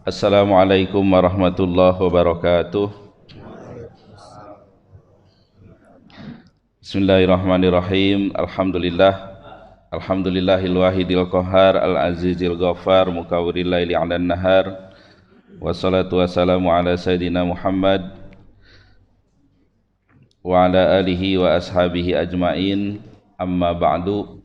Assalamualaikum warahmatullahi wabarakatuh. Bismillahirrahmanirrahim. Alhamdulillahil wahidil qahar al-azizil ghafar mukawwiril laili 'alan nahar. Wassalatu wassalamu ala sayidina Muhammad wa ala alihi wa ashabihi ajmain. Amma ba'du.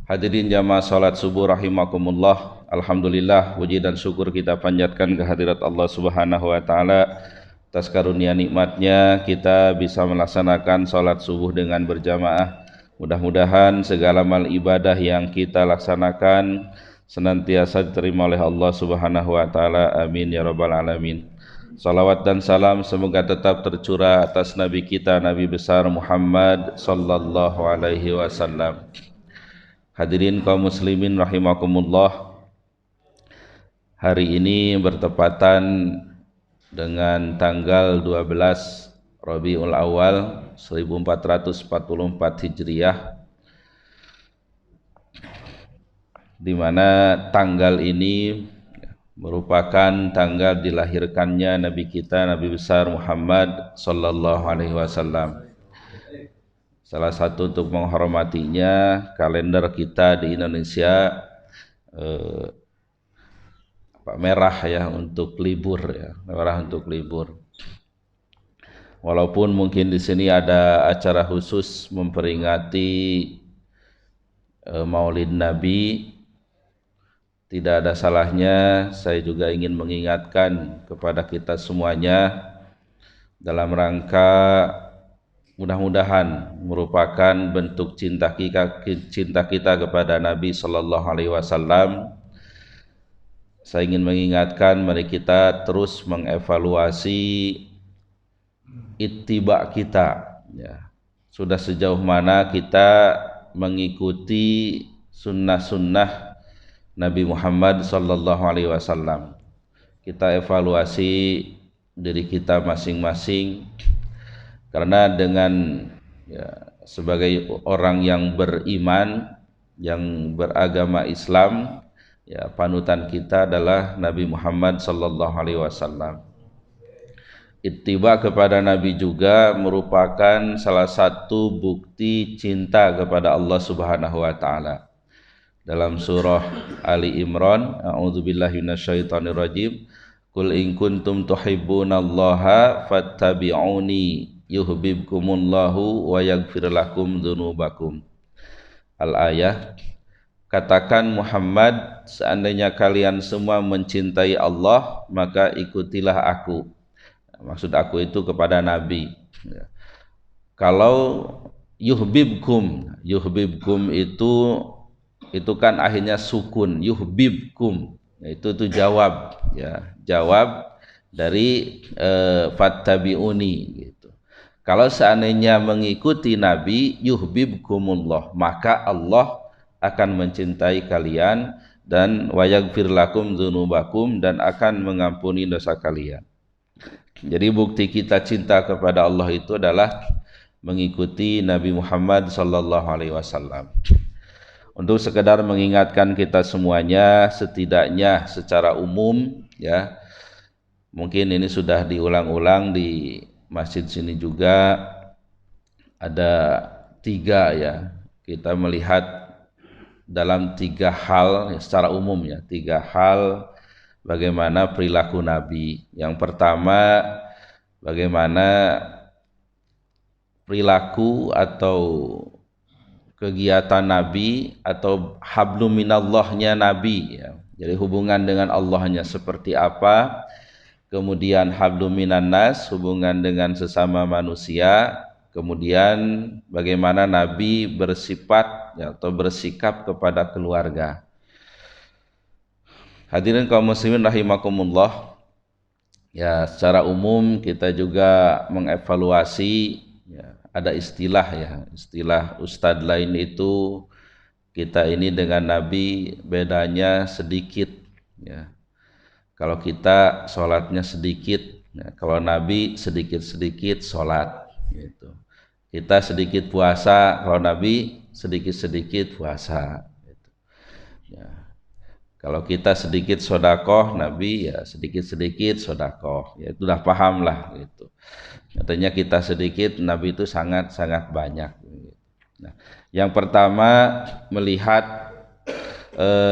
Hadirin jamaah salat subuh rahimakumullah. Alhamdulillah, puji dan syukur kita panjatkan kehadirat Allah Subhanahu wa taala atas karunia nikmatnya kita bisa melaksanakan salat subuh dengan berjamaah. Mudah-mudahan segala amal ibadah yang kita laksanakan senantiasa diterima oleh Allah Subhanahu wa taala. Amin ya rabbal alamin. Salawat dan salam semoga tetap tercurah atas Nabi kita, Nabi besar Muhammad sallallahu alaihi wasallam. Hadirin kaum muslimin rahimakumullah, hari ini bertepatan dengan tanggal 12 Rabiul Awal 1444 Hijriah, di mana tanggal ini merupakan tanggal dilahirkannya Nabi kita, Nabi besar Muhammad sallallahu alaihi wasallam. Salah satu untuk menghormatinya, kalender kita di Indonesia merah ya untuk libur ya, merah untuk libur. Walaupun mungkin di sini ada acara khusus memperingati Maulid Nabi, tidak ada salahnya saya juga ingin mengingatkan kepada kita semuanya dalam rangka mudah-mudahan merupakan bentuk cinta kita kepada Nabi sallallahu alaihi wasallam. Saya ingin mengingatkan, mari kita terus mengevaluasi ittiba kita ya. Sudah sejauh mana kita mengikuti sunnah-sunnah Nabi Muhammad sallallahu alaihi wasallam. Kita evaluasi diri kita masing-masing, karena dengan ya, sebagai orang yang beriman, yang beragama Islam, ya, panutan kita adalah Nabi Muhammad sallallahu alaihi wasallam. Ittiba kepada Nabi juga merupakan salah satu bukti cinta kepada Allah Subhanahu wa taala. Dalam surah Ali Imran, a'udzubillahi minasyaitonirrajim, qul in kuntum tuhibbunallaha fattabi'uni yuhibbukumullahu wa yaghfir lakum dzunubakum. Al-ayah. Katakan Muhammad, seandainya kalian semua mencintai Allah, maka ikutilah aku. Maksud aku itu kepada Nabi. Kalau yuhibbukum itu kan akhirnya sukun, yuhibbukum. Itu jawab ya, jawab dari fattabi'uni gitu. Kalau seandainya mengikuti Nabi, yuhibbukumullah, maka Allah akan mencintai kalian, dan wa yaghfir lakum dzunubakum, dan akan mengampuni dosa kalian. Jadi bukti kita cinta kepada Allah itu adalah mengikuti Nabi Muhammad sallallahu alaihi wasallam. Untuk sekedar mengingatkan kita semuanya, setidaknya secara umum ya, mungkin ini sudah diulang-ulang di masjid sini juga, ada 3 ya, kita melihat dalam 3 hal secara umum ya, 3 hal bagaimana perilaku Nabi. Yang pertama, bagaimana perilaku atau kegiatan Nabi atau hablum minallahnya Nabi ya. Jadi hubungan dengan Allahnya seperti apa. Kemudian hablum minannas, hubungan dengan sesama manusia. Kemudian bagaimana Nabi bersifat ya, atau bersikap kepada keluarga. Hadirin kaum muslimin rahimakumullah, ya secara umum kita juga mengevaluasi ya, ada istilah ya, istilah ustadz lain itu, kita ini dengan Nabi bedanya sedikit ya. Kalau kita sholatnya sedikit ya, kalau Nabi sedikit-sedikit sholat gitu. Kita sedikit puasa, kalau Nabi sedikit-sedikit puasa gitu. Ya. Kalau kita sedikit sodakoh, Nabi ya sedikit-sedikit sodakoh. Ya itu udah paham lah gitu. Katanya kita sedikit, Nabi itu sangat-sangat banyak. Nah, yang pertama melihat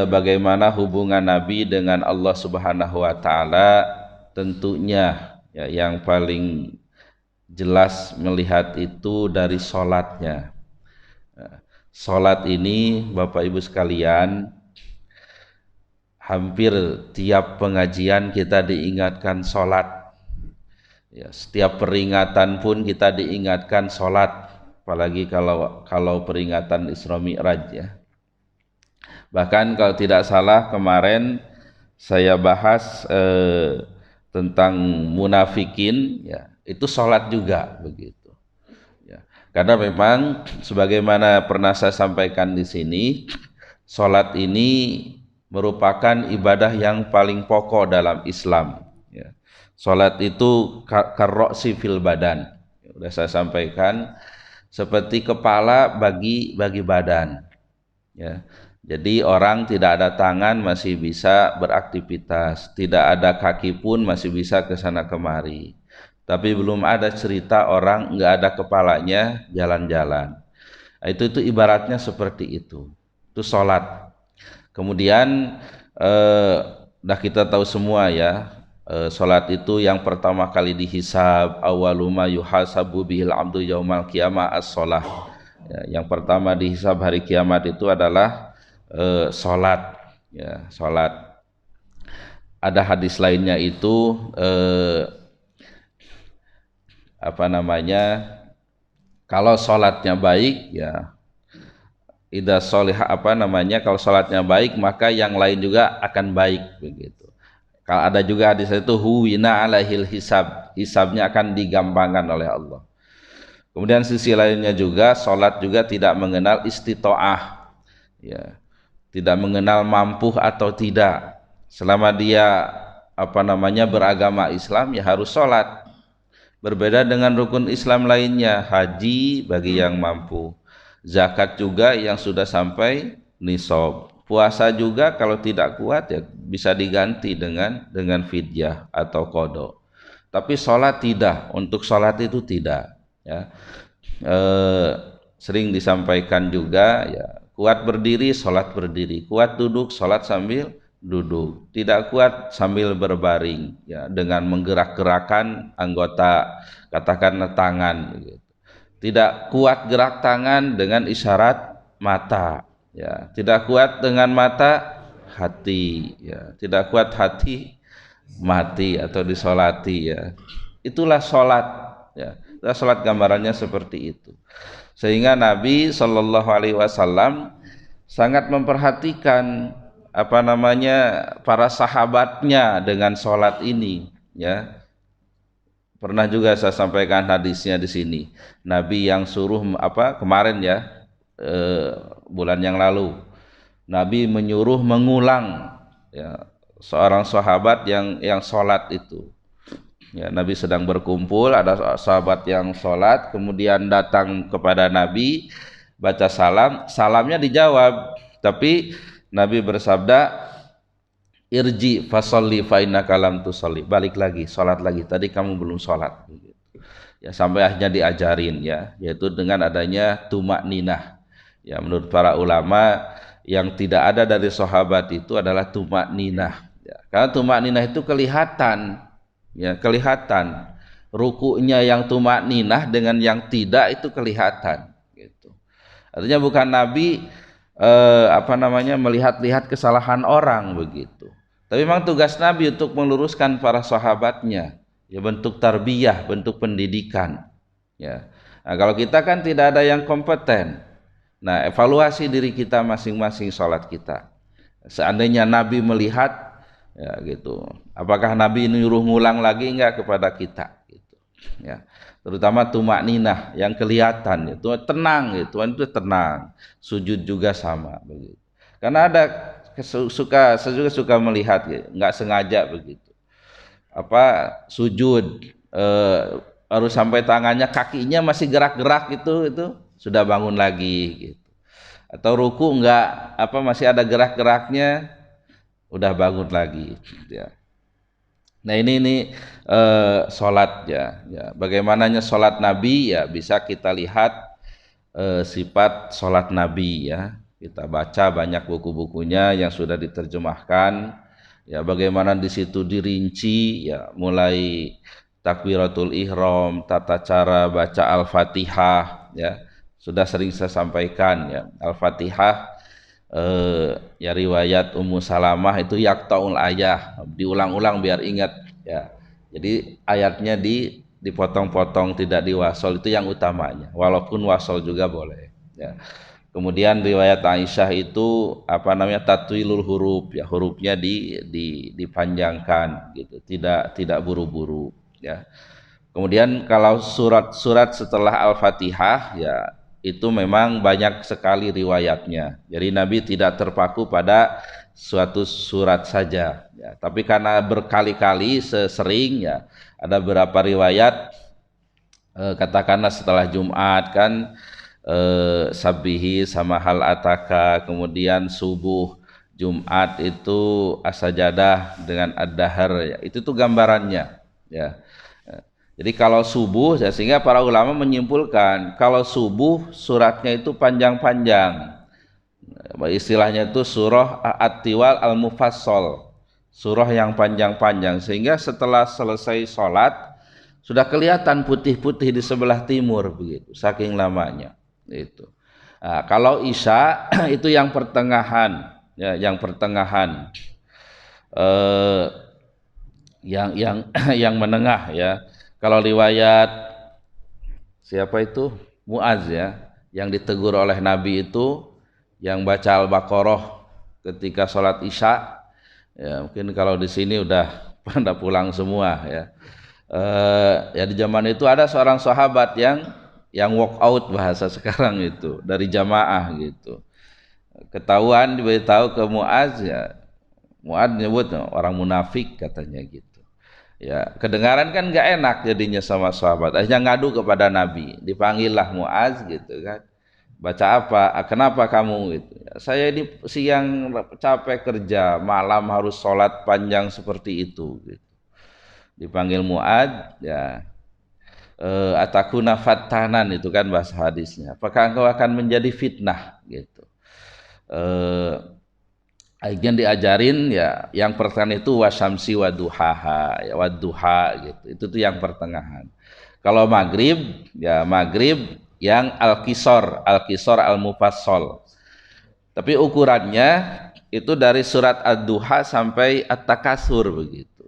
bagaimana hubungan Nabi dengan Allah Subhanahu wa taala, tentunya ya, yang paling jelas melihat itu dari sholatnya. Sholat ini Bapak Ibu sekalian, hampir tiap pengajian kita diingatkan sholat. Ya, setiap peringatan pun kita diingatkan sholat, apalagi kalau peringatan Isra Mi'raj ya. Bahkan kalau tidak salah kemarin saya bahas tentang munafikin, ya itu sholat juga begitu. Ya, karena memang sebagaimana pernah saya sampaikan di sini, sholat ini merupakan ibadah yang paling pokok dalam Islam. Ya. Sholat itu karroksi fil badan. Ya, sudah saya sampaikan, seperti kepala bagi badan. Ya. Jadi orang tidak ada tangan masih bisa beraktivitas, tidak ada kaki pun masih bisa ke sana kemari. Tapi belum ada cerita orang nggak ada kepalanya jalan-jalan. Nah, itu ibaratnya seperti itu. Itu sholat. Kemudian dah kita tahu semua ya, sholat itu yang pertama kali dihisab, awaluma yuhasabu bihil abdu yaumal qiyamah as-sholah. Ya, yang pertama dihisab hari kiamat itu adalah sholat. Ya, sholat. Ada hadis lainnya itu kalau sholatnya baik ya, idza sholihah kalau sholatnya baik maka yang lain juga akan baik begitu. Kalau ada juga hadis itu huwina alaihil hisab, hisabnya akan digampangkan oleh Allah. Kemudian sisi lainnya juga, sholat juga tidak mengenal istitoah, ya, tidak mengenal mampu atau tidak. Selama dia beragama Islam ya harus sholat. Berbeda dengan rukun Islam lainnya, haji bagi yang mampu, zakat juga yang sudah sampai nisab, puasa juga kalau tidak kuat ya bisa diganti dengan fidyah atau qada. Tapi sholat tidak, untuk sholat itu tidak. Ya, sering disampaikan juga ya, kuat berdiri sholat berdiri, kuat duduk sholat sambil duduk, tidak kuat sambil berbaring ya, dengan menggerak-gerakkan anggota, katakanlah tangan gitu. Tidak kuat gerak tangan dengan isyarat mata ya, tidak kuat dengan mata hati ya, tidak kuat hati mati atau disolati ya. Itulah sholat ya. Sholat gambarannya seperti itu. Sehingga Nabi Shallallahu Alaihi Wasallam sangat memperhatikan para sahabatnya dengan sholat ini ya. Pernah juga saya sampaikan hadisnya di sini. Nabi yang suruh kemarin ya, bulan yang lalu, Nabi menyuruh mengulang ya, seorang sahabat yang sholat itu. Ya, Nabi sedang berkumpul, ada sahabat yang sholat, kemudian datang kepada Nabi, baca salam, salamnya dijawab, tapi Nabi bersabda, irji fasolli fa innaka lam tusolli, balik lagi, sholat lagi, tadi kamu belum sholat. Ya, sampai akhirnya diajarin ya, yaitu dengan adanya tumak ninah. Ya, menurut para ulama yang tidak ada dari sahabat itu adalah tumak ninah. Ya, karena tumak ninah itu kelihatan. Ya, kelihatan rukunya yang tumak ninah dengan yang tidak itu kelihatan gitu. Artinya bukan Nabi melihat-lihat kesalahan orang begitu. Tapi memang tugas Nabi untuk meluruskan para sahabatnya. Ya, bentuk tarbiyah, bentuk pendidikan. Ya. Nah, kalau kita kan tidak ada yang kompeten. Nah, evaluasi diri kita masing-masing sholat kita. Seandainya Nabi melihat ya gitu, apakah Nabi nyuruh ngulang lagi enggak kepada kita gitu ya, terutama tumak ninah yang kelihatan itu tenang gitu, itu tenang, sujud juga sama begitu. Karena ada saya juga suka melihat gitu, enggak sengaja begitu, sujud baru sampai tangannya, kakinya masih gerak-gerak itu sudah bangun lagi gitu. Atau ruku enggak masih ada gerak-geraknya, udah bangun lagi ya. Nah ini sholat ya, ya. Bagaimananya sholat Nabi ya bisa kita lihat sifat sholat Nabi ya. Kita baca banyak buku-bukunya yang sudah diterjemahkan. Ya bagaimana di situ dirinci ya, mulai takbiratul ihram, tata cara baca Al-Fatihah ya. Sudah sering saya sampaikan ya. Al-Fatihah ya riwayat Ummu Salamah itu yaqtaul ayah, diulang-ulang biar ingat ya. Jadi ayatnya dipotong-potong, tidak diwasol, itu yang utamanya. Walaupun wasol juga boleh ya. Kemudian riwayat Aisyah itu apa namanya, tatwilul huruf ya, hurufnya dipanjangkan gitu, tidak buru-buru ya. Kemudian kalau surat-surat setelah Al-Fatihah ya itu memang banyak sekali riwayatnya. Jadi Nabi tidak terpaku pada suatu surat saja ya, tapi karena berkali-kali sering ya, ada beberapa riwayat katakanlah setelah Jumat kan sabihi sama hal ataka, kemudian subuh Jumat itu as-sajadah dengan ad-dahar ya, itu tuh gambarannya ya. Jadi kalau subuh ya, sehingga para ulama menyimpulkan kalau subuh suratnya itu panjang-panjang, istilahnya itu surah at-tiwal al-mufassal, surah yang panjang-panjang, sehingga setelah selesai sholat sudah kelihatan putih-putih di sebelah timur begitu, saking lamanya itu. Nah, kalau Isya itu yang pertengahan ya, yang pertengahan yang yang menengah ya. Kalau riwayat siapa itu Muaz ya, yang ditegur oleh Nabi itu yang baca Al-Baqarah ketika sholat Isya ya, mungkin kalau di sini udah pada pulang semua ya. Ya di zaman itu ada seorang sahabat yang walk out bahasa sekarang itu dari jamaah gitu. Ketahuan diberitahu ke Muaz ya, Muaz nyebut orang munafik katanya gitu. Ya, kedengaran kan nggak enak jadinya sama sahabat. Akhirnya ngadu kepada Nabi. Dipanggillah Muaz gitu kan. Baca apa? Kenapa kamu gitu? Ya, saya ini siang capek kerja, malam harus sholat panjang seperti itu. Gitu. Dipanggil Muaz, ya. Atakuna fattanan itu kan bahasa hadisnya. Apakah engkau akan menjadi fitnah gitu? Akhirnya diajarin ya, yang pertama itu wasyamsi waduhaha ya, waduha gitu, itu tuh yang pertengahan. Kalau maghrib ya, maghrib yang al-qisor al-mufassal, tapi ukurannya itu dari surat ad-duha sampai at-takasur begitu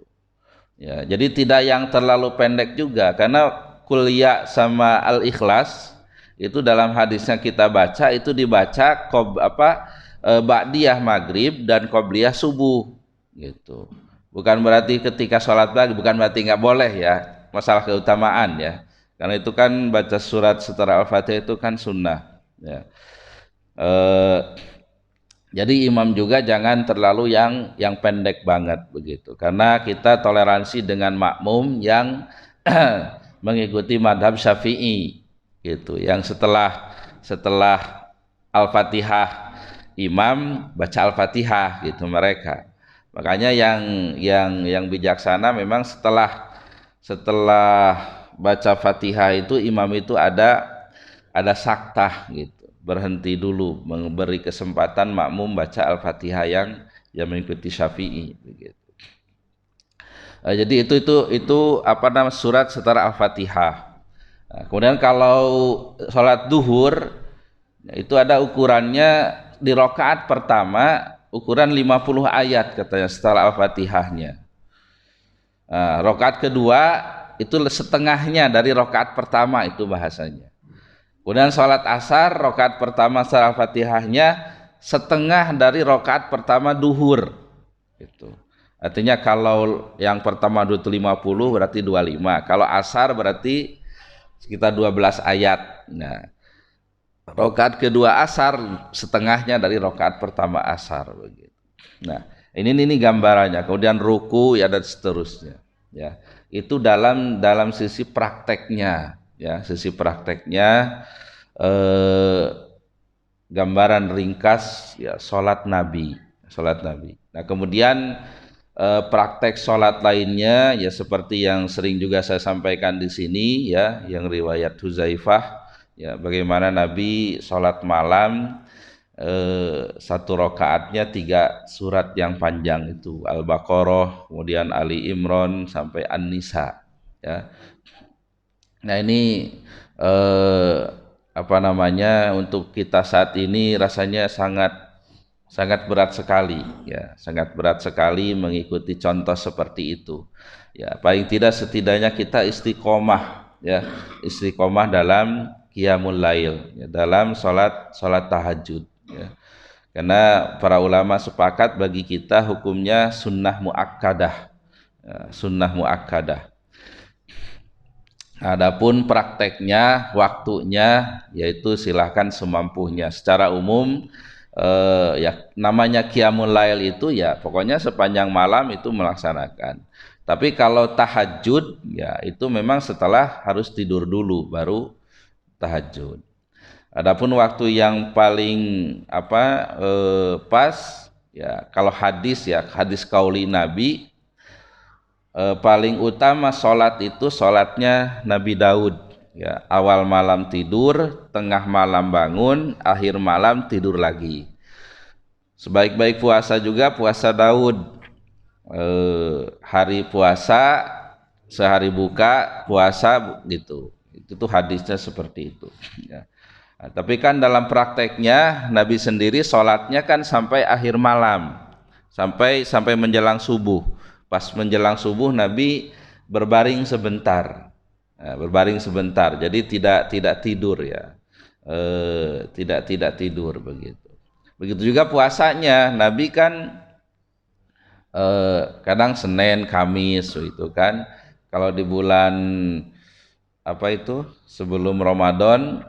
ya. Jadi tidak yang terlalu pendek juga, karena kuliah sama al-ikhlas itu dalam hadisnya kita baca itu dibaca ba'diyah maghrib dan qobliyah subuh gitu. Bukan berarti ketika sholat pagi, bukan berarti nggak boleh ya, masalah keutamaan ya, karena itu kan baca surat setelah Al-Fatihah itu kan sunnah ya. Jadi imam juga jangan terlalu yang pendek banget begitu, karena kita toleransi dengan makmum yang mengikuti madhab Syafi'i gitu, yang setelah Al-Fatihah imam baca Al-Fatihah gitu mereka. Makanya yang bijaksana memang setelah baca Fatihah itu imam itu ada saktah gitu, berhenti dulu, memberi kesempatan makmum baca Al-Fatihah yang mengikuti Syafi'i begitu. Jadi itu apa namanya, surat setelah Al-Fatihah. Nah, kemudian kalau sholat duhur itu ada ukurannya. Di rakaat pertama ukuran 50 ayat katanya setelah Al-Fatihahnya. Nah, rakaat kedua itu setengahnya dari rakaat pertama itu bahasanya. Kemudian sholat asar rakaat pertama setelah Al-Fatihahnya setengah dari rakaat pertama duhur. Itu. Artinya kalau yang pertama itu 50 berarti 25. Kalau asar berarti sekitar 12 ayat. Nah, rakaat kedua asar setengahnya dari rakaat pertama asar begitu. Nah, ini gambarannya. Kemudian ruku ya dan seterusnya. Ya, itu dalam sisi prakteknya. Ya, sisi prakteknya gambaran ringkas ya sholat Nabi. salat Nabi. Nah, kemudian praktek salat lainnya ya seperti yang sering juga saya sampaikan di sini ya, yang riwayat Huzaifah ya, bagaimana Nabi salat malam satu rakaatnya 3 surat yang panjang itu, Al-Baqarah, kemudian Ali Imran sampai An-Nisa ya. Nah, ini apa namanya, untuk kita saat ini rasanya sangat berat sekali ya, sangat berat sekali mengikuti contoh seperti itu ya. Paling tidak setidaknya kita istiqomah ya, istiqomah dalam qiyamul lail ya, dalam salat tahajud ya. Karena para ulama sepakat bagi kita hukumnya sunnah muakkadah ya, sunnah muakkadah. Adapun prakteknya, waktunya, yaitu silahkan semampunya. Secara umum ya namanya qiyamul lail itu ya pokoknya sepanjang malam itu melaksanakan. Tapi kalau tahajud ya itu memang setelah harus tidur dulu baru tahajud. Adapun waktu yang paling pas ya, kalau hadis ya, hadis qauli Nabi, paling utama sholat itu sholatnya Nabi Daud ya, awal malam tidur, tengah malam bangun, akhir malam tidur lagi. Sebaik-baik puasa juga puasa Daud, hari puasa sehari buka puasa gitu. Itu tuh hadisnya seperti itu ya. Nah, tapi kan dalam prakteknya Nabi sendiri sholatnya kan sampai akhir malam, sampai menjelang subuh. Pas menjelang subuh Nabi berbaring sebentar, berbaring sebentar. Jadi tidak tidur ya, tidak tidur begitu. Begitu juga puasanya, Nabi kan kadang Senin, Kamis itu kan. Kalau di bulan sebelum Ramadan,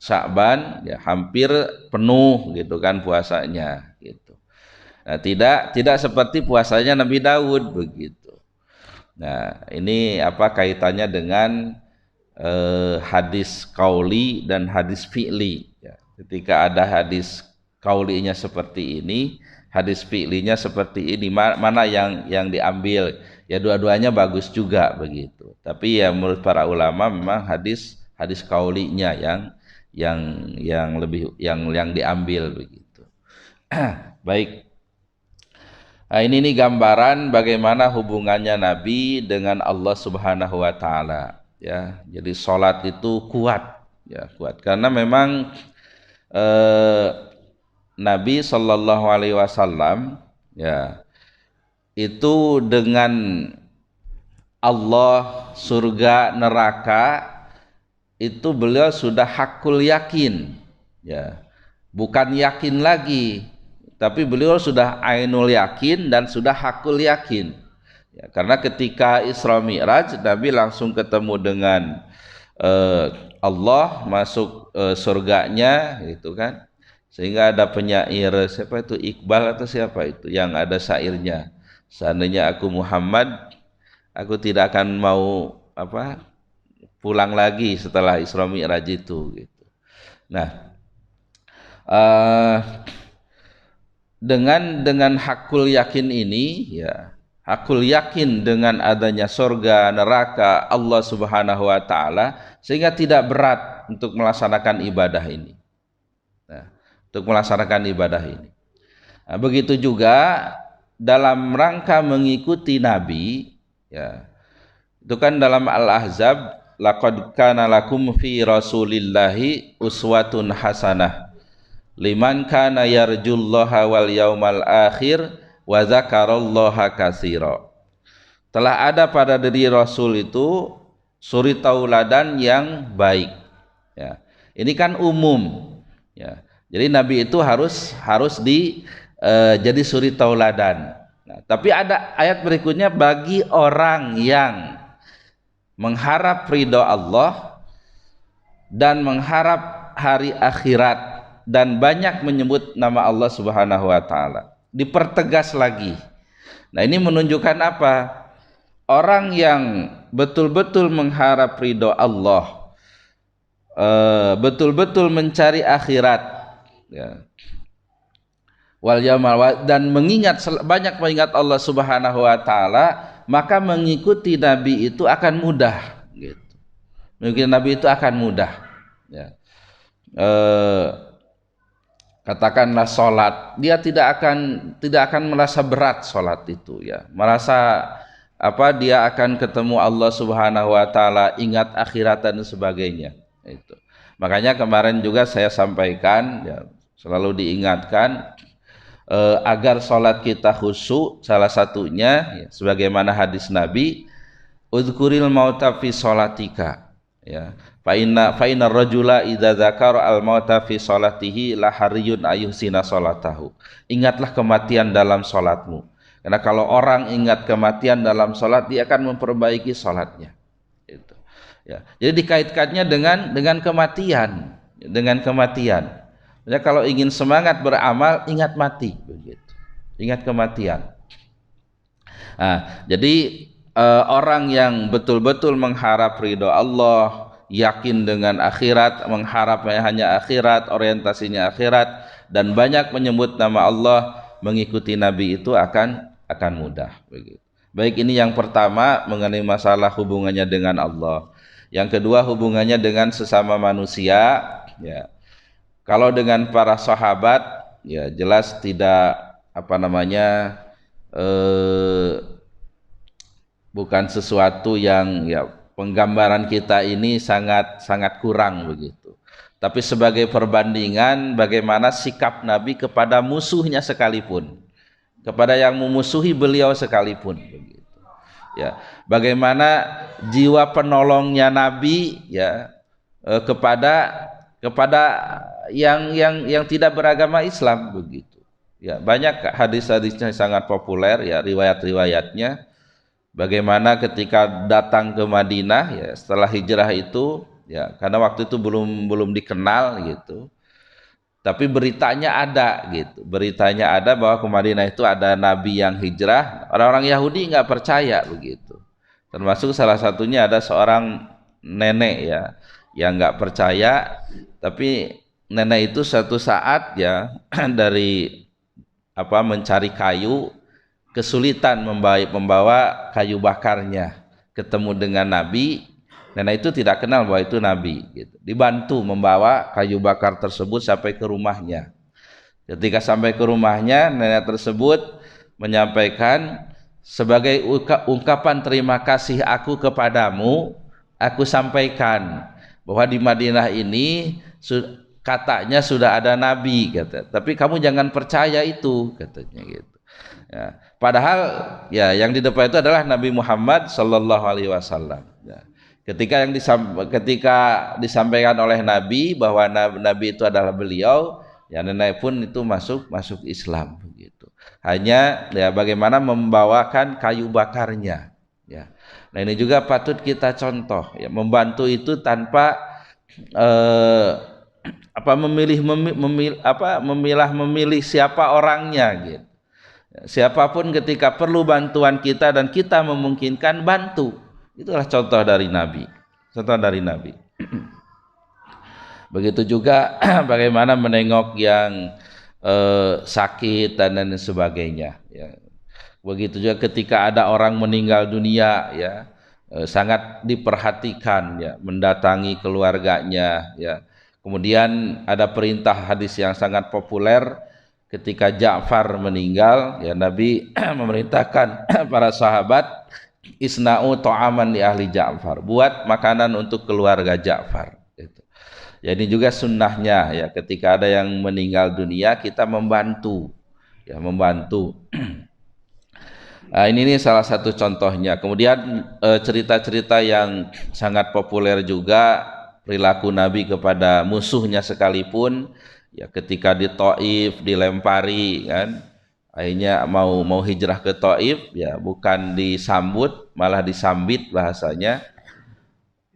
Sya'ban ya hampir penuh gitu kan puasanya gitu. Nah, tidak seperti puasanya Nabi Daud begitu. Nah, ini kaitannya dengan hadis qauli dan hadis fi'li ya. Ketika ada hadis qaulinya seperti ini, hadis fi'linya seperti ini, mana yang diambil? Ya dua-duanya bagus juga begitu. Tapi ya menurut para ulama memang hadis qaulinya yang lebih yang diambil begitu. Baik. Nah, ini nih gambaran bagaimana hubungannya Nabi dengan Allah Subhanahu wa taala ya. Jadi salat itu kuat ya, kuat karena memang Nabi sallallahu alaihi wasallam ya itu dengan Allah, surga, neraka itu beliau sudah hakul yakin ya. Bukan yakin lagi, tapi beliau sudah ainul yakin dan sudah hakul yakin ya, karena ketika Isra Mi'raj Nabi langsung ketemu dengan Allah, masuk surganya gitu kan, sehingga ada penyair, siapa itu, Iqbal atau siapa itu yang ada syairnya, seandainya aku Muhammad aku tidak akan mau pulang lagi setelah Isra Mi'raj itu gitu. Nah, dengan hakul yakin ini ya, hakul yakin dengan adanya surga, neraka, Allah Subhanahu wa taala, sehingga tidak berat untuk melaksanakan ibadah ini. Nah, untuk melaksanakan ibadah ini. Nah, begitu juga dalam rangka mengikuti Nabi ya. Itu kan dalam Al-Ahzab, laqad kana lakum fi Rasulillahi uswatun hasanah liman kana yarjullaha wal yaumal akhir wa dzakarallaha katsira. Telah ada pada diri Rasul itu suri tauladan yang baik ya. Ini kan umum ya. Jadi Nabi itu harus jadi suri tauladan. Nah, tapi ada ayat berikutnya, bagi orang yang mengharap ridho Allah dan mengharap hari akhirat dan banyak menyebut nama Allah Subhanahu wa taala. Dipertegas lagi. Nah, ini menunjukkan apa? Orang yang betul-betul mengharap ridho Allah, betul-betul mencari akhirat ya, wal yaumal, dan banyak mengingat Allah Subhanahu wa taala, maka mengikuti nabi itu akan mudah gitu. Mengikuti nabi itu akan mudah ya. Katakanlah sholat, dia tidak akan merasa berat sholat itu ya, merasa dia akan ketemu Allah Subhanahu wa taala, ingat akhirat dan sebagainya itu. Makanya kemarin juga saya sampaikan ya, selalu diingatkan agar sholat kita khusyuk, salah satunya ya, sebagaimana hadis Nabi, uzkuril mauta fi sholatika ya, fa inna rajula idza dzakara al mauta fi sholatihi la hariyun ayuhsina sholatahu. Ingatlah kematian dalam sholatmu, karena kalau orang ingat kematian dalam sholat, dia akan memperbaiki sholatnya itu ya. Jadi dikaitkannya dengan kematian, dengan kematian ya. Kalau ingin semangat beramal, ingat mati begitu, ingat kematian. Nah, jadi orang yang betul-betul mengharap ridho Allah, yakin dengan akhirat, mengharapnya hanya akhirat, orientasinya akhirat, dan banyak menyebut nama Allah, mengikuti Nabi itu akan mudah begitu. Baik, ini yang pertama mengenai masalah hubungannya dengan Allah. Yang kedua hubungannya dengan sesama manusia ya. Kalau dengan para sahabat ya jelas tidak bukan sesuatu yang ya, penggambaran kita ini sangat kurang begitu. Tapi sebagai perbandingan bagaimana sikap Nabi kepada musuhnya sekalipun, kepada yang memusuhi beliau sekalipun begitu. Ya, bagaimana jiwa penolongnya Nabi ya kepada yang tidak beragama Islam begitu. Ya, banyak hadis-hadisnya sangat populer ya, riwayat-riwayatnya. Bagaimana ketika datang ke Madinah ya setelah hijrah itu ya, karena waktu itu belum dikenal gitu. Tapi beritanya ada gitu. Beritanya ada bahwa ke Madinah itu ada nabi yang hijrah. Orang-orang Yahudi nggak percaya begitu. Termasuk salah satunya ada seorang nenek ya yang nggak percaya, tapi nenek itu suatu saat ya dari mencari kayu kesulitan membawa kayu bakarnya, ketemu dengan Nabi. Nenek itu tidak kenal bahwa itu Nabi gitu. Dibantu membawa kayu bakar tersebut sampai ke rumahnya. Ketika sampai ke rumahnya, nenek tersebut menyampaikan, sebagai ungkapan terima kasih aku kepadamu, aku sampaikan bahwa di Madinah ini katanya sudah ada Nabi kata. Tapi kamu jangan percaya itu katanya gitu. Ya, padahal ya yang di depan itu adalah Nabi Muhammad sallallahu alaihi wasallam. Ya. Ketika disampaikan oleh Nabi bahwa Nabi itu adalah beliau, ya nenek pun itu masuk Islam begitu. Hanya ya bagaimana membawakan kayu bakarnya. Ya. Nah ini juga patut kita contoh. Ya, membantu itu tanpa memilih siapa orangnya gitu. Siapapun ketika perlu bantuan kita dan kita memungkinkan, bantu. Itulah contoh dari Nabi. Contoh dari Nabi. Begitu juga bagaimana menengok yang sakit dan lain sebagainya. Ya. Begitu juga ketika ada orang meninggal dunia, ya sangat diperhatikan, ya mendatangi keluarganya. Ya. Kemudian ada perintah hadis yang sangat populer. Ketika Ja'far meninggal, ya Nabi memerintahkan para sahabat, isna'u ta'aman li ahli Ja'far, buat makanan untuk keluarga Ja'far gitu. Jadi juga sunnahnya ya ketika ada yang meninggal dunia kita membantu ya, membantu. Nah, ini salah satu contohnya. Kemudian cerita-cerita yang sangat populer juga perilaku Nabi kepada musuhnya sekalipun ya, ketika di Taif dilempari kan, akhirnya mau hijrah ke Taif ya, bukan disambut malah disambit bahasanya.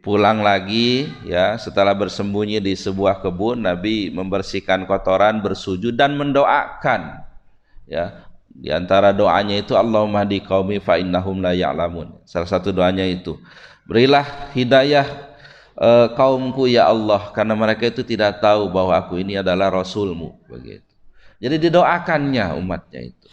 Pulang lagi ya, setelah bersembunyi di sebuah kebun, Nabi membersihkan kotoran, bersujud dan mendoakan ya. Di antara doanya itu Allahumma hdi qaumi fa innahum la ya'lamun. Salah satu doanya itu, berilah hidayah kaumku ya Allah, karena mereka itu tidak tahu bahwa aku ini adalah Rasulmu begitu. Jadi didoakannya umatnya itu.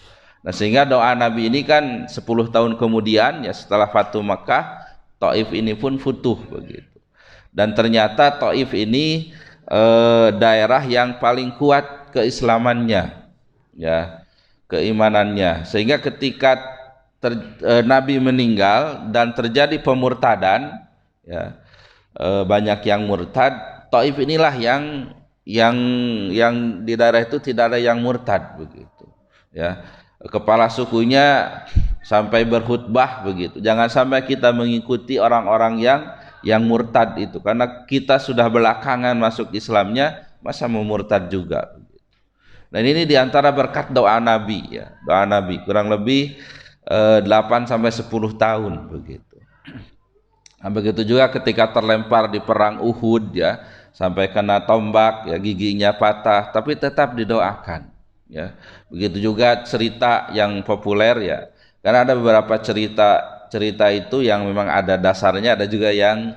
Nah, sehingga doa Nabi ini kan 10 tahun kemudian ya setelah Fatu Makkah, Taif ini pun futuh begitu. Dan ternyata Taif ini daerah yang paling kuat keislamannya, ya, keimanannya. Sehingga ketika Nabi meninggal dan terjadi pemurtadan, ya, banyak yang murtad, Taif inilah yang di daerah itu tidak ada yang murtad begitu, ya. Kepala sukunya sampai berkhutbah begitu, jangan sampai kita mengikuti orang-orang yang murtad itu, karena kita sudah belakangan masuk Islamnya, masa mau murtad juga begitu. Dan ini diantara berkat doa Nabi, ya, doa Nabi kurang lebih 8 sampai 10 tahun begitu. Nah, begitu juga ketika terlempar di perang Uhud, ya, sampai kena tombak, ya, giginya patah, tapi tetap didoakan, ya. Begitu juga cerita yang populer, ya, karena ada beberapa cerita itu yang memang ada dasarnya, ada juga yang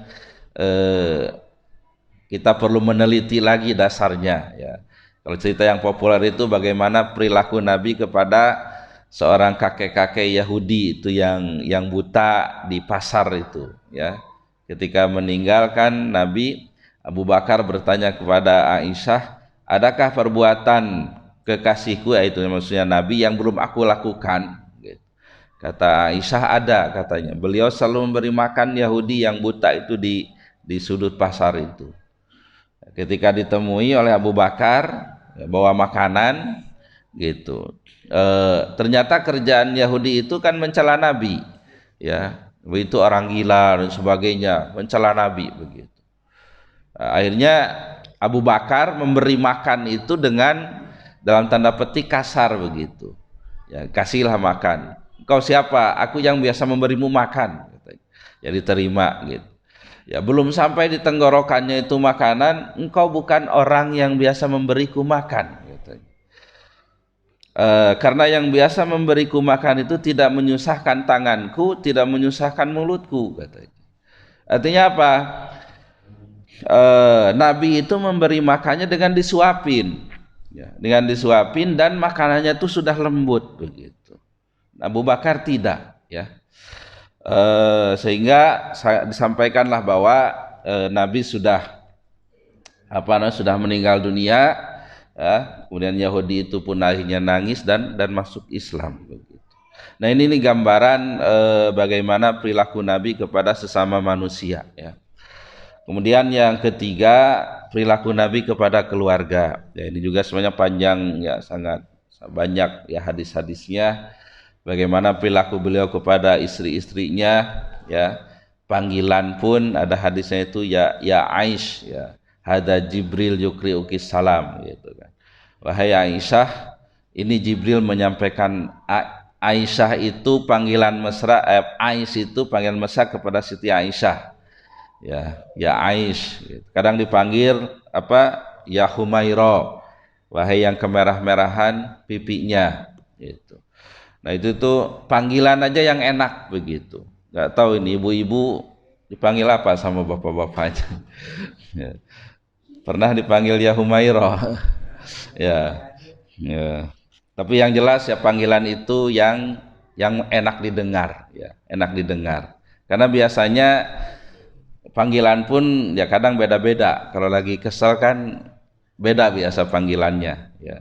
kita perlu meneliti lagi dasarnya, ya. Kalau cerita yang populer itu bagaimana perilaku Nabi kepada seorang kakek-kakek Yahudi itu yang buta di pasar itu, ya. Ketika meninggalkan Nabi, Abu Bakar bertanya kepada Aisyah, adakah perbuatan kekasihku, yaitu maksudnya Nabi, yang belum aku lakukan? Kata Aisyah, ada, katanya. Beliau selalu memberi makan Yahudi yang buta itu di sudut pasar itu. Ketika ditemui oleh Abu Bakar, bawa makanan gitu. Ternyata kerjaan Yahudi itu kan mencela Nabi, ya, itu orang gila dan sebagainya, mencela Nabi begitu. Akhirnya Abu Bakar memberi makan itu dengan dalam tanda petik kasar begitu, ya, kasihlah makan. Engkau siapa? Aku yang biasa memberimu makan, katanya. Ya, diterima gitu. Ya, belum sampai di tenggorokannya itu makanan, engkau bukan orang yang biasa memberiku makan, katanya. Karena yang biasa memberiku makan itu tidak menyusahkan tanganku, tidak menyusahkan mulutku, katanya. Artinya apa? Nabi itu memberi makannya dengan disuapin, ya, dengan disuapin, dan makanannya itu sudah lembut begitu. Abu Bakar tidak, ya. Sehingga disampaikanlah bahwa Nabi sudah sudah meninggal dunia, ya. Kemudian Yahudi itu pun akhirnya nangis dan masuk Islam begitu. Nah, ini gambaran bagaimana perilaku Nabi kepada sesama manusia, ya. Kemudian yang ketiga, perilaku Nabi kepada keluarga. Ya, ini juga sebenarnya panjang, ya, sangat banyak, ya, hadis-hadisnya. Bagaimana perilaku beliau kepada istri-istrinya, ya. Panggilan pun ada hadisnya itu, ya Aish, ya, hada Jibril yukri'uki salam, gitu kan. Wahai Aisyah, ini Jibril menyampaikan. Aisyah itu panggilan mesra, Aish itu panggilan mesra kepada Siti Aisyah, ya Aish. Kadang dipanggil ya Humaira, wahai yang kemerah-merahan pipinya, gitu. Nah, itu tuh panggilan aja yang enak begitu. Nggak tahu ini ibu-ibu dipanggil apa sama bapak-bapaknya. Ya. Pernah dipanggil ya Humaira. Ya. Tapi yang jelas, ya, panggilan itu yang enak didengar, ya, enak didengar. Karena biasanya panggilan pun, ya, kadang beda-beda. Kalau lagi kesel kan beda biasa panggilannya, ya.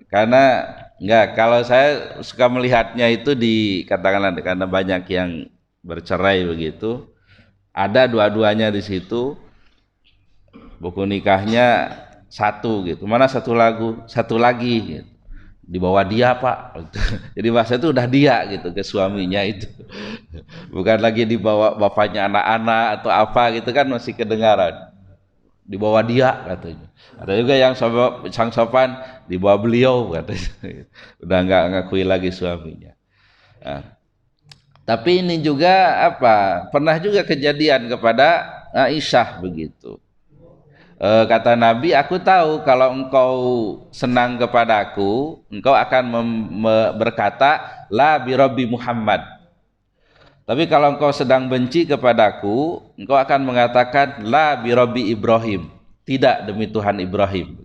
Karena kalau saya suka melihatnya itu katakanlah karena banyak yang bercerai begitu, ada dua-duanya di situ, buku nikahnya satu gitu, mana satu lagi gitu. Dibawa dia, Pak. Jadi bahasa itu udah dia gitu ke suaminya itu. Bukan lagi dibawa bapaknya anak-anak atau apa gitu kan, masih kedengaran. Dibawa dia katanya. Ada juga yang sang sopan dibawa beliau katanya. Udah nggak ngakui lagi suaminya. Nah, tapi ini juga pernah juga kejadian kepada Aisyah begitu. Kata Nabi, aku tahu kalau engkau senang kepadaku, engkau akan berkata la bi Rabbi Muhammad. Tapi kalau engkau sedang benci kepadaku, engkau akan mengatakan la bi Rabbi Ibrahim, tidak demi Tuhan Ibrahim.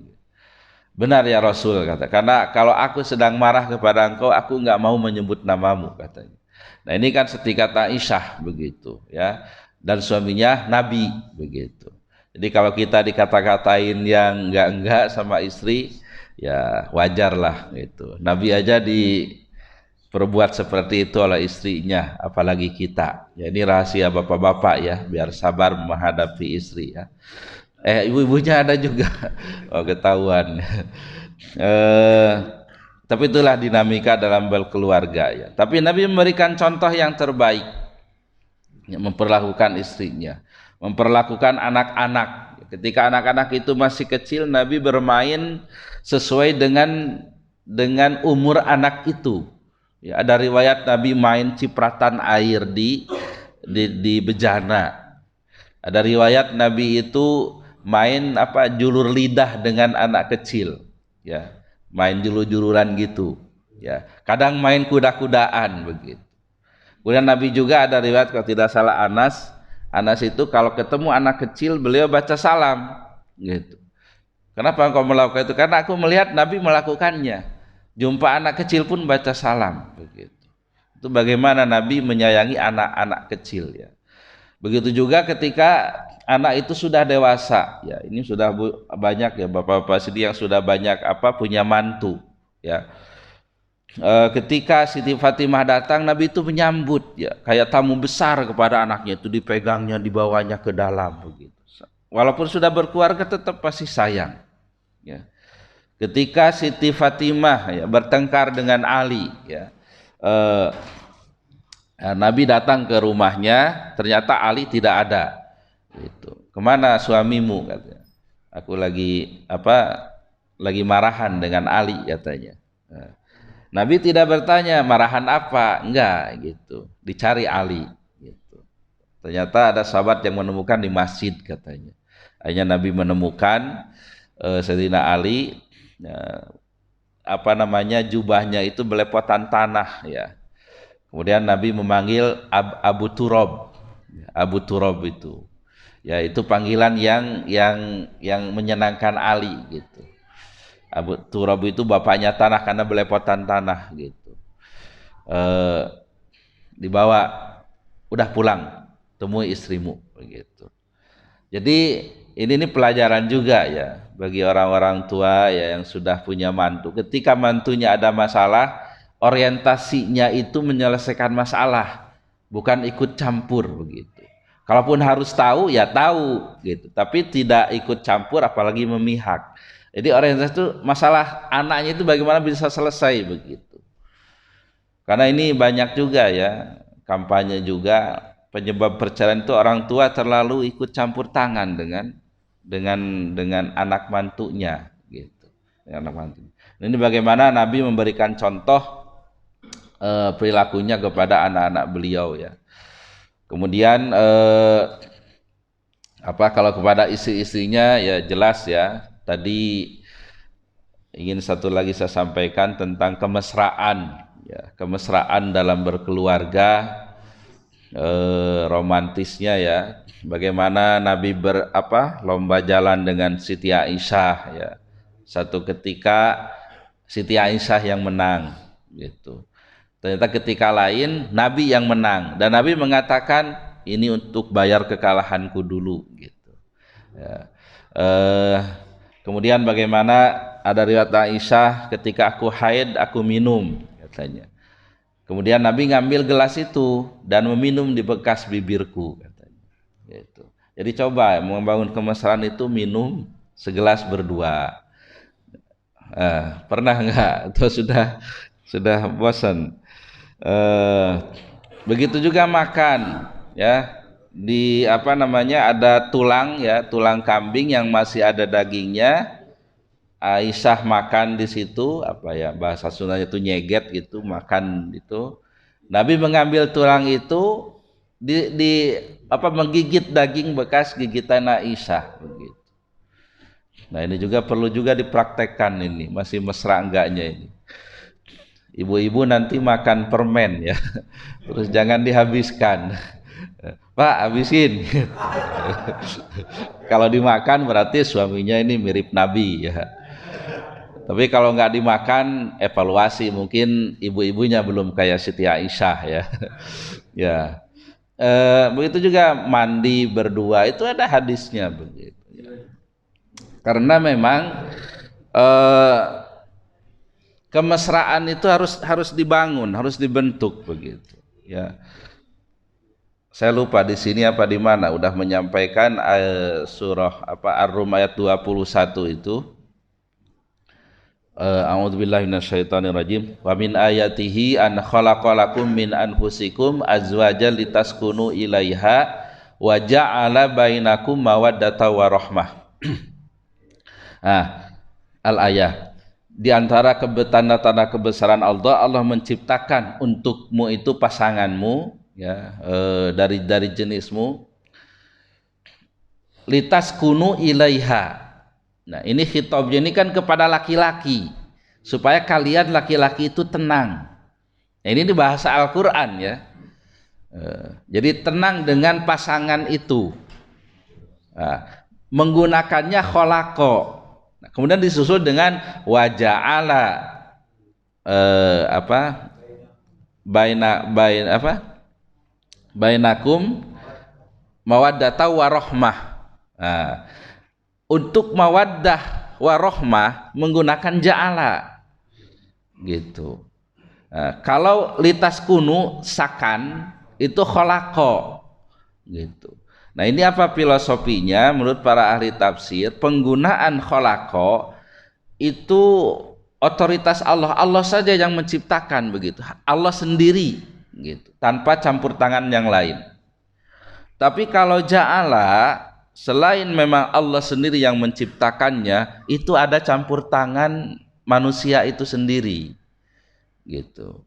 Benar ya Rasul, kata. Karena kalau aku sedang marah kepada engkau, aku nggak mau menyebut namamu, katanya. Nah ini kan setingkat Aisyah begitu ya, dan suaminya Nabi begitu. Jadi kalau kita dikata-katain yang enggak sama istri, ya wajar lah gitu. Nabi aja diperbuat seperti itu oleh istrinya, apalagi kita. Ya ini rahasia bapak-bapak ya, biar sabar menghadapi istri ya. Ibu-ibunya ada juga. Oh, ketahuan. eh, tapi itulah dinamika dalam berkeluarga ya. Tapi Nabi memberikan contoh yang terbaik, ya, memperlakukan istrinya, memperlakukan anak-anak. Ketika anak-anak itu masih kecil, Nabi bermain sesuai dengan umur anak itu. Ya, ada riwayat Nabi main cipratan air di bejana. Ada riwayat Nabi itu main julur lidah dengan anak kecil, ya, main julur-juluran gitu, ya. Kadang main kuda-kudaan begitu. Kemudian Nabi juga ada riwayat kalau tidak salah Anas itu kalau ketemu anak kecil beliau baca salam, gitu. Kenapa engkau melakukan itu? Karena aku melihat Nabi melakukannya. Jumpa anak kecil pun baca salam, begitu. Itu bagaimana Nabi menyayangi anak-anak kecil ya. Begitu juga ketika anak itu sudah dewasa, ya ini sudah banyak ya bapak-bapak sini yang sudah banyak punya mantu, ya. Ketika Siti Fatimah datang, Nabi itu menyambut, ya kayak tamu besar kepada anaknya, itu dipegangnya, dibawanya ke dalam begitu. Walaupun sudah berkeluarga tetap pasti sayang, ya. Ketika Siti Fatimah ya bertengkar dengan Ali, ya. Nabi datang ke rumahnya, ternyata Ali tidak ada. Gitu. Kemana suamimu? Katanya. Aku lagi marahan dengan Ali, katanya. Nabi tidak bertanya marahan apa, enggak gitu. Dicari Ali. Gitu. Ternyata ada sahabat yang menemukan di masjid, katanya. Akhirnya Nabi menemukan Sayyidina Ali, jubahnya itu belepotan tanah, ya. Kemudian Nabi memanggil Abu Turab. Abu Turab itu, ya itu panggilan yang menyenangkan Ali gitu. Abu Turab itu bapaknya tanah karena belepotan tanah gitu. Dibawa, udah pulang, temui istrimu begitu. Jadi ini pelajaran juga ya bagi orang-orang tua ya yang sudah punya mantu. Ketika mantunya ada masalah, orientasinya itu menyelesaikan masalah, bukan ikut campur begitu. Kalaupun harus tahu ya tahu gitu, tapi tidak ikut campur apalagi memihak. Jadi orientasi itu masalah anaknya itu bagaimana bisa selesai begitu. Karena ini banyak juga ya kampanye juga penyebab perceraian itu orang tua terlalu ikut campur tangan dengan anak mantunya gitu. Dengan anak mantunya. Ini bagaimana Nabi memberikan contoh perilakunya kepada anak-anak beliau ya. Kemudian kalau kepada istri-istrinya ya jelas ya. Tadi ingin satu lagi saya sampaikan tentang kemesraan ya, kemesraan dalam berkeluarga, romantisnya ya. Bagaimana Nabi lomba jalan dengan Siti Aisyah ya. Satu ketika Siti Aisyah yang menang gitu. Ternyata ketika lain Nabi yang menang dan Nabi mengatakan ini untuk bayar kekalahanku dulu gitu. Ya. Kemudian bagaimana ada riwayat Aisyah ketika aku haid aku minum katanya. Kemudian Nabi ngambil gelas itu dan meminum di bekas bibirku katanya. Gitu. Jadi coba membangun kemesraan itu minum segelas berdua. Pernah enggak atau sudah bosan? Begitu juga makan ya, ada tulang ya, tulang kambing yang masih ada dagingnya. Aisyah makan di situ bahasa Sundanya itu nyeget gitu, makan itu. Nabi mengambil tulang itu menggigit daging bekas gigitan Aisyah begitu. Nah ini juga perlu juga dipraktekkan, ini masih mesra enggaknya ini. Ibu-ibu nanti makan permen ya, terus jangan dihabiskan. Pak, habisin. Kalau dimakan berarti suaminya ini mirip Nabi ya. Tapi kalau nggak dimakan, evaluasi, mungkin ibu-ibunya belum kayak Siti Aisyah ya. Ya, begitu juga mandi berdua itu ada hadisnya begitu. Karena memang eh, kemesraan itu harus dibangun, harus dibentuk begitu. Ya, saya lupa di sini apa di mana udah menyampaikan surah apa Ar-Rum ayat 21 itu. A'udzubillahi minasyaitonirrajim. Wa min ayatihi an khalaqalakum min anfusikum azwajan litaskunu ilaiha wa ja'ala bainakum mawaddata wa rahmah. Al-ayah. Di antara tanda-tanda kebesaran Allah, Allah menciptakan untukmu itu pasanganmu ya, dari jenismu, litaskunu ilaiha. Nah, ini khitabnya ini kan kepada laki-laki, supaya kalian laki-laki itu tenang. Nah, ini di bahasa Al-Quran ya. Jadi tenang dengan pasangan itu. Nah, menggunakannya kholako. Nah, kemudian disusul dengan waja'ala bainakum mawaddata warahmah. Nah, untuk mawaddah warohmah menggunakan ja'ala gitu. Nah, kalau litas kunu sakan itu kholako gitu. Nah, ini apa filosofinya menurut para ahli tafsir? Penggunaan kholako itu otoritas Allah, Allah saja yang menciptakan begitu, Allah sendiri gitu, tanpa campur tangan yang lain. Tapi kalau ja'ala, selain memang Allah sendiri yang menciptakannya, itu ada campur tangan manusia itu sendiri gitu.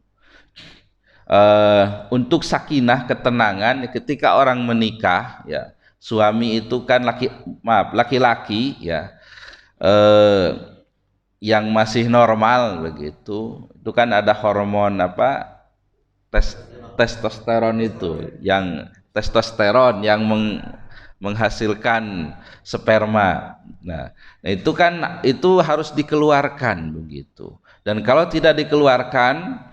Untuk sakinah, ketenangan ketika orang menikah ya, suami itu kan laki-laki ya, yang masih normal begitu, itu kan ada hormon testosteron itu, yang testosteron yang menghasilkan sperma. Nah, itu kan itu harus dikeluarkan begitu. Dan kalau tidak dikeluarkan,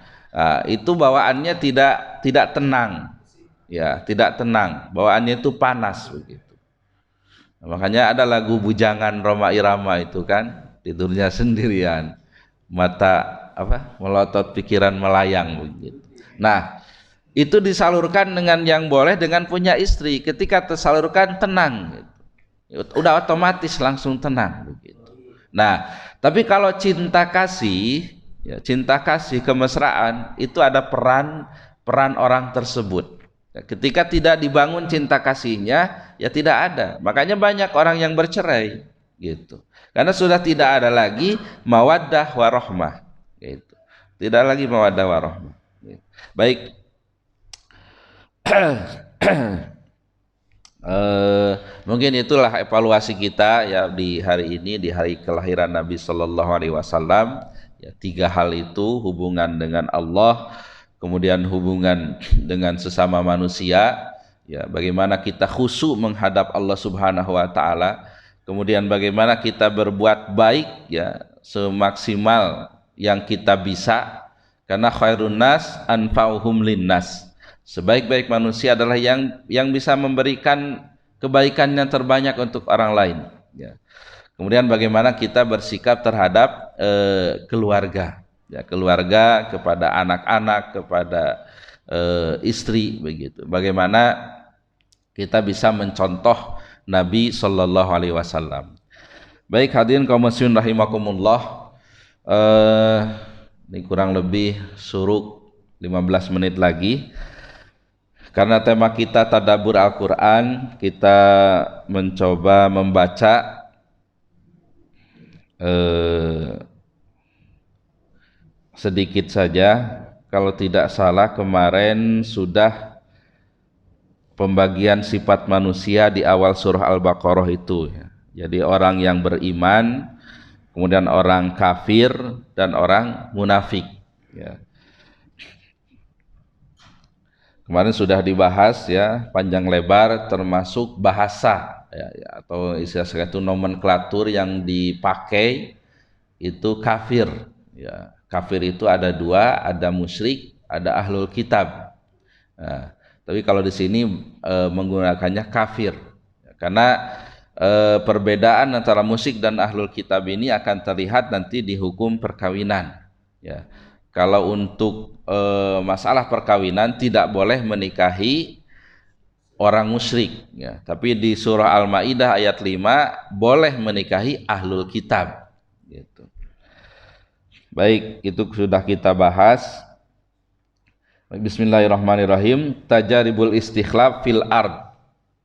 itu bawaannya tidak tenang. Ya, tidak tenang. Bawaannya itu panas begitu. Nah, makanya ada lagu Bujangan Rhoma Irama itu kan, tidurnya sendirian. Mata melotot, pikiran melayang begitu. Nah, itu disalurkan dengan yang boleh dengan punya istri. Ketika tersalurkan tenang gitu. Udah otomatis langsung tenang begitu. Nah, tapi kalau cinta kasih ya, cinta kasih kemesraan itu ada peran orang tersebut. Ya, ketika tidak dibangun cinta kasihnya ya tidak ada. Makanya banyak orang yang bercerai gitu. Karena sudah tidak ada lagi mawaddah warahmah gitu. Tidak lagi mawaddah warahmah. Gitu. Baik. Mungkin itulah evaluasi kita ya di hari ini, di hari kelahiran Nabi Shallallahu Alaihi Wasallam. Ya, 3 hal itu, hubungan dengan Allah, kemudian hubungan dengan sesama manusia, ya bagaimana kita khusyuk menghadap Allah Subhanahu Wa Taala, kemudian bagaimana kita berbuat baik ya semaksimal yang kita bisa, karena khairun nas anfa'uhum linnas. Sebaik-baik manusia adalah yang bisa memberikan kebaikan yang terbanyak untuk orang lain. Ya. Kemudian bagaimana kita bersikap terhadap keluarga, ya, keluarga kepada anak-anak, kepada istri begitu. Bagaimana kita bisa mencontoh Nabi Shallallahu Alaihi Wasallam. Baik hadirin kaum muslimin rahimakumullah, ini kurang lebih suruk 15 menit lagi. Karena tema kita tadabbur Al-Quran, kita mencoba membaca sedikit saja. Kalau tidak salah kemarin sudah pembagian sifat manusia di awal surah Al-Baqarah itu ya. Jadi orang yang beriman, kemudian orang kafir dan orang munafik ya. Kemarin sudah dibahas ya panjang lebar, termasuk bahasa ya, atau istilah itu nomenklatur yang dipakai itu kafir. Ya, kafir itu ada dua, ada musyrik, ada ahlul kitab. Nah, tapi kalau di sini menggunakannya kafir, karena perbedaan antara musyrik dan ahlul kitab ini akan terlihat nanti di hukum perkawinan. Ya, kalau untuk masalah perkawinan tidak boleh menikahi orang musyrik, ya. Tapi di surah Al-Maidah ayat 5 boleh menikahi ahlul kitab. Gitu. Baik, itu sudah kita bahas. Bismillahirrahmanirrahim. Tajaribul istikhlaf fil ard.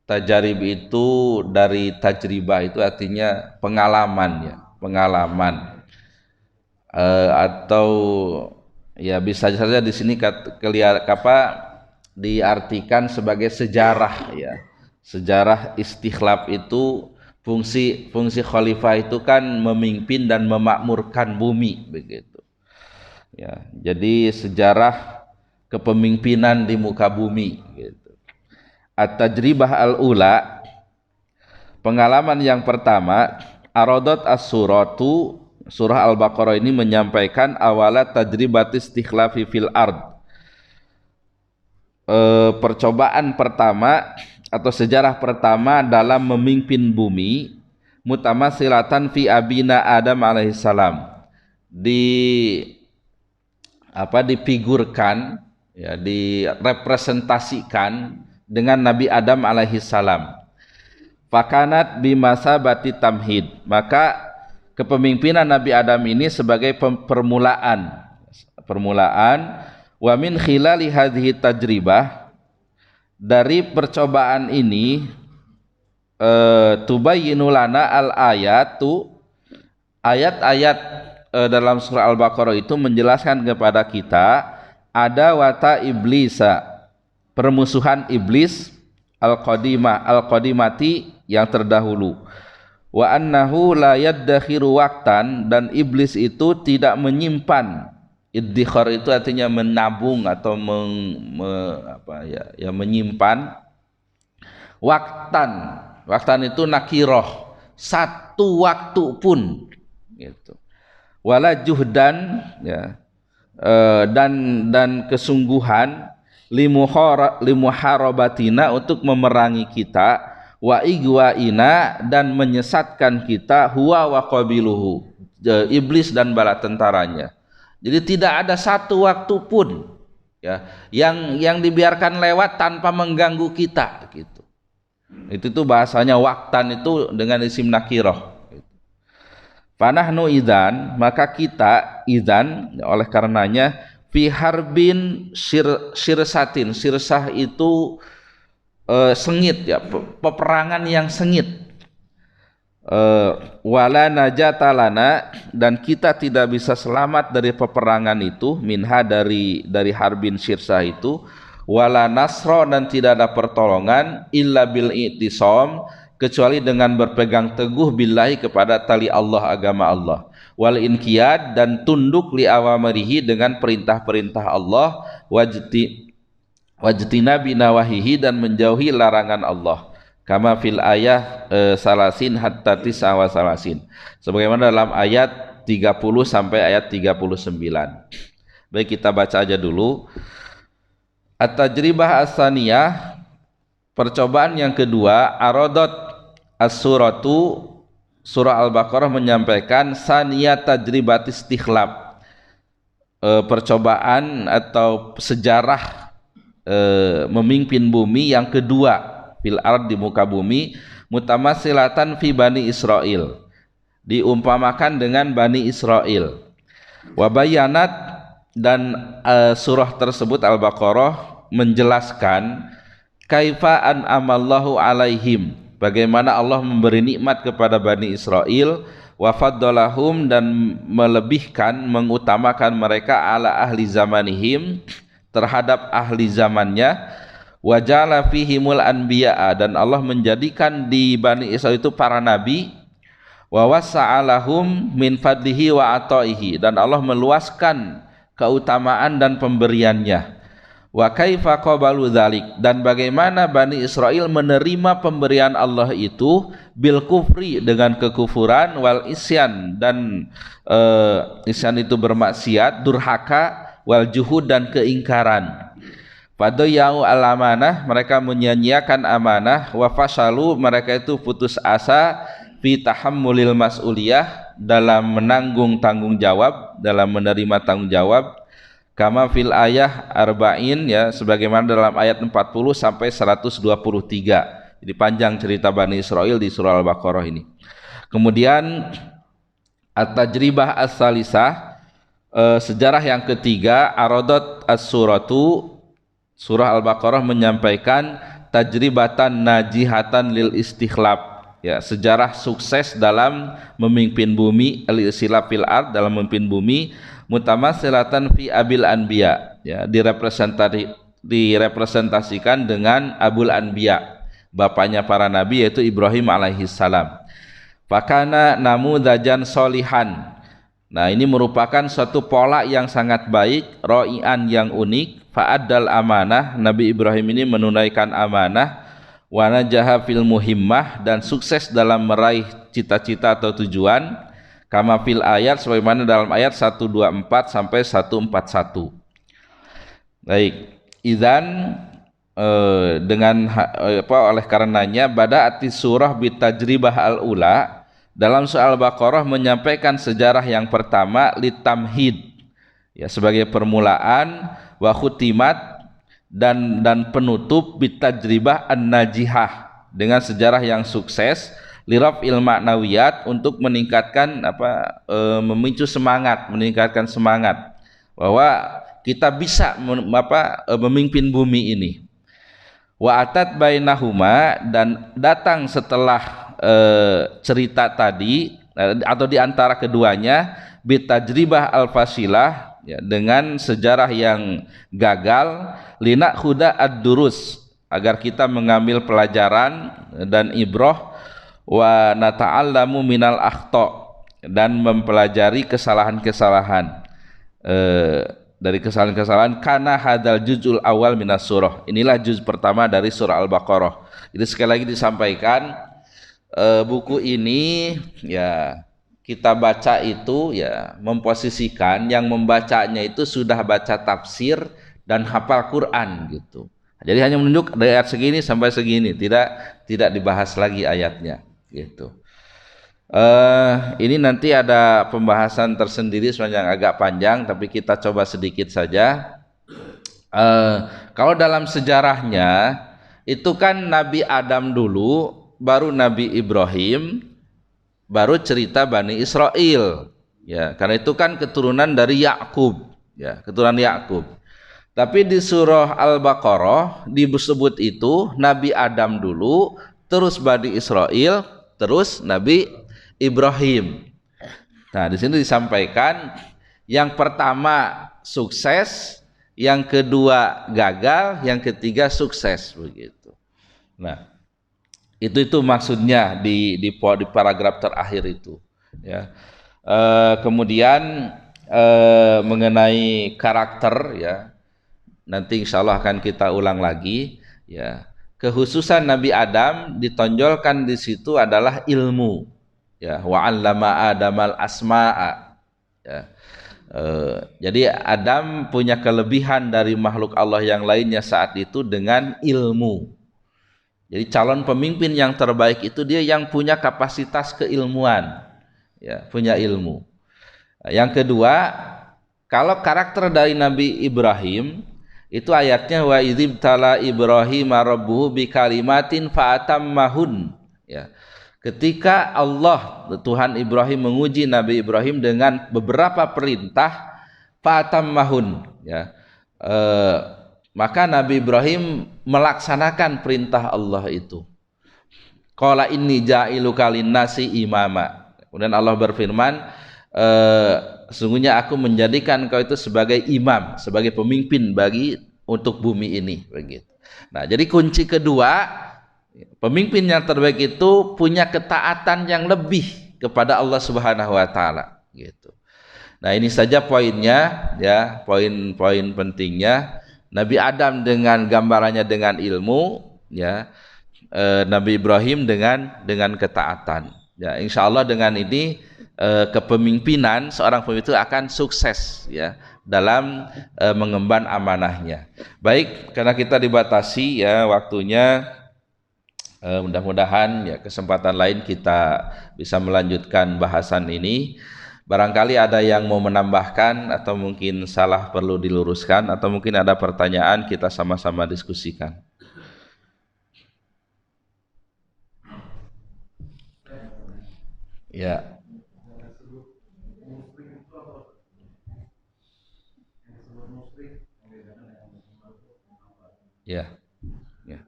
Tajarib itu dari tajribah, itu artinya pengalaman, ya, pengalaman. Atau ya bisa saja di sini diartikan sebagai sejarah, ya. Sejarah istikhlaf itu fungsi khalifah itu kan memimpin dan memakmurkan bumi, begitu. Ya, jadi sejarah kepemimpinan di muka bumi, gitu. At-tajribah al-ula, pengalaman yang pertama, aradat as-suratu, surah Al-Baqarah ini menyampaikan awalat tajribat istikhlafi fil ard. Percobaan pertama atau sejarah pertama dalam memimpin bumi, mutamasilatan fi abina Adam alaihissalam, difigurkan, ya, direpresentasikan dengan Nabi Adam alaihissalam. Fakanat bimasabati tamhid, maka kepemimpinan Nabi Adam ini sebagai permulaan. Wa min khilali hadhihi tajribah, dari percobaan ini tubayyinu lana al ayatu, ayat-ayat dalam surah Al-Baqarah itu menjelaskan kepada kita ada wata iblisa, permusuhan iblis, al-qadimati, yang terdahulu, wa annahu la yaddakhiru waqtan, dan iblis itu tidak menyimpan. Iddikhar itu artinya menabung atau menyimpan. Waktan itu nakiroh, satu waktu pun, gitu. Wala juhdan, ya, dan kesungguhan, limuharabatina, untuk memerangi kita, wa igwaina, dan menyesatkan kita, huwa wa qabiluhu, iblis dan bala tentaranya. Jadi tidak ada satu waktu pun, ya, yang dibiarkan lewat tanpa mengganggu kita, gitu. Itu tuh bahasanya waktan itu dengan isim nakirah. Fanahnu idzan, maka kita idzan, oleh karenanya, fi harbin sirsatin, sirsah itu sengit, ya, peperangan yang sengit. Wala najata lana, dan kita tidak bisa selamat dari peperangan itu, minha, dari harbin sirsah itu, wala nasra, dan tidak ada pertolongan, illa bil i'tisam, kecuali dengan berpegang teguh billahi, kepada tali Allah, agama Allah, wal inqiyad, dan tunduk li awamirihi, dengan perintah-perintah Allah, wajtina binawahihi, dan menjauhi larangan Allah, kama fil ayah salasin hatta tis'a wa salasin, sebagaimana dalam ayat 30 sampai ayat 39. Baik, kita baca aja dulu. At-tajribah as-saniyah, percobaan yang kedua, aradat as-suratu, surah Al-Baqarah menyampaikan saniyat tajribat istikhlaf, percobaan atau sejarah memimpin bumi yang kedua, fil ard, di muka bumi, mutamasilatan fi bani Israel, diumpamakan dengan Bani Israel. Wabayanat, dan surah tersebut Al-Baqarah menjelaskan kaifa an'amallahu alaihim, bagaimana Allah memberi nikmat kepada Bani Israel, wa faddalahum, dan melebihkan, mengutamakan mereka, ala ahli zamanihim, terhadap ahli zamannya, wa ja'ala fihimul anbiya'a, dan Allah menjadikan di Bani Israel itu para nabi, wa wasa'alahum min fadlihi wa ata'ihi, dan Allah meluaskan keutamaan dan pemberiannya, Wa kaifa qabalu dzalik, dan bagaimana Bani Israel menerima pemberian Allah itu bil kufri, dengan kekufuran, wal isyan, dan isyan itu bermaksiat, durhaka, wal juhud, dan keingkaran. Fadayau al amanah, mereka menyia-nyiakan amanah, wa fasalu, mereka itu putus asa, fi tahammulil mas'uliyah, dalam menanggung tanggung jawab, dalam menerima tanggung jawab. Kama fil ayah arba'in, ya, sebagaimana dalam ayat 40 sampai 123. Jadi panjang cerita Bani Israel di surah Al-Baqarah ini. Kemudian at-tajribah as-salisah, sejarah yang ketiga, aradot as-suratu, surah Al-Baqarah menyampaikan tajribatan najihatan lil istikhlaf, ya, sejarah sukses dalam memimpin bumi, al-istilaf fil ard, dalam memimpin bumi, mutamassilatan fi abil anbiya, ya, direpresentasikan dengan abul anbiya, bapaknya para nabi, yaitu Ibrahim alaihi salam. Fakana namudajan solihan. Nah, ini merupakan suatu pola yang sangat baik, ro'ian yang unik. Fa'addal amanah, Nabi Ibrahim ini menunaikan amanah, wa najaha fil muhimmah, dan sukses dalam meraih cita-cita atau tujuan. Kama fil ayat, sebagaimana dalam ayat 124 sampai 141. Baik, idzan dengan oleh karenanya badaati surah bitajribah al-ula, dalam surah Al-Baqarah menyampaikan sejarah yang pertama, litamhid, ya, sebagai permulaan, wa khutimat, dan penutup, bitajribah an-najihah, dengan sejarah yang sukses, liraf'il ma'nawiyat, untuk meningkatkan memicu semangat, meningkatkan semangat bahwa kita bisa memimpin bumi ini. Wa atat bainahuma, dan datang setelah cerita tadi atau di antara keduanya, bitajribah al-fasilah, ya, dengan sejarah yang gagal, lina khuda ad-durus, agar kita mengambil pelajaran dan ibrah, wa nata'allamu minal akhta, dan mempelajari kesalahan-kesalahan dari kesalahan-kesalahan. Karena hadal juzul awal minas surah, inilah juz pertama dari surah Al-Baqarah. Jadi sekali lagi disampaikan, buku ini, ya, kita baca itu, ya, memposisikan yang membacanya itu sudah baca tafsir dan hafal Quran gitu. Jadi hanya menunjuk dari ayat segini sampai segini, tidak dibahas lagi ayatnya gitu. Ini nanti ada pembahasan tersendiri sepanjang agak panjang, tapi kita coba sedikit saja. Kalau dalam sejarahnya itu kan Nabi Adam dulu, baru Nabi Ibrahim, baru cerita Bani Israel, ya, karena itu kan keturunan dari Yakub, ya, keturunan Yakub. Tapi di surah Al-Baqarah disebut itu Nabi Adam dulu, terus Bani Israel, terus Nabi Ibrahim. Nah, di sini disampaikan yang pertama sukses, yang kedua gagal, yang ketiga sukses, begitu. Nah, itu maksudnya di paragraf terakhir itu, ya. Kemudian mengenai karakter, ya, nanti insya Allah akan kita ulang lagi, ya. Kekhususan Nabi Adam ditonjolkan di situ adalah ilmu, ya, wa 'allama Adamal asma'a, ya. Jadi Adam punya kelebihan dari makhluk Allah yang lainnya saat itu dengan ilmu. Jadi calon pemimpin yang terbaik itu dia yang punya kapasitas keilmuan, ya, punya ilmu. Yang kedua, kalau karakter dari Nabi Ibrahim itu ayatnya, wa idzibtala Ibrahim rabbuhu bikalimatin fa'atammahun, ya. Ketika Allah, Tuhan Ibrahim, menguji Nabi Ibrahim dengan beberapa perintah, fa'atammahun, ya. Maka Nabi Ibrahim melaksanakan perintah Allah itu. Qala inni ja'iluka linnasi imama. Kemudian Allah berfirman, sesungguhnya aku menjadikan kau itu sebagai imam, sebagai pemimpin untuk bumi ini, begitu. Nah, jadi kunci kedua, pemimpin yang terbaik itu punya ketaatan yang lebih kepada Allah Subhanahu wa taala, gitu. Nah, ini saja poinnya, ya, poin-poin pentingnya. Nabi Adam dengan gambarannya dengan ilmu, ya. Nabi Ibrahim dengan ketaatan. Ya, insya Allah dengan ini kepemimpinan seorang pemimpin itu akan sukses, ya, dalam mengemban amanahnya. Baik, karena kita dibatasi ya waktunya, mudah-mudahan ya kesempatan lain kita bisa melanjutkan bahasan ini. Barangkali ada yang mau menambahkan atau mungkin salah perlu diluruskan atau mungkin ada pertanyaan, kita sama-sama diskusikan. Ya. Ya. Ya.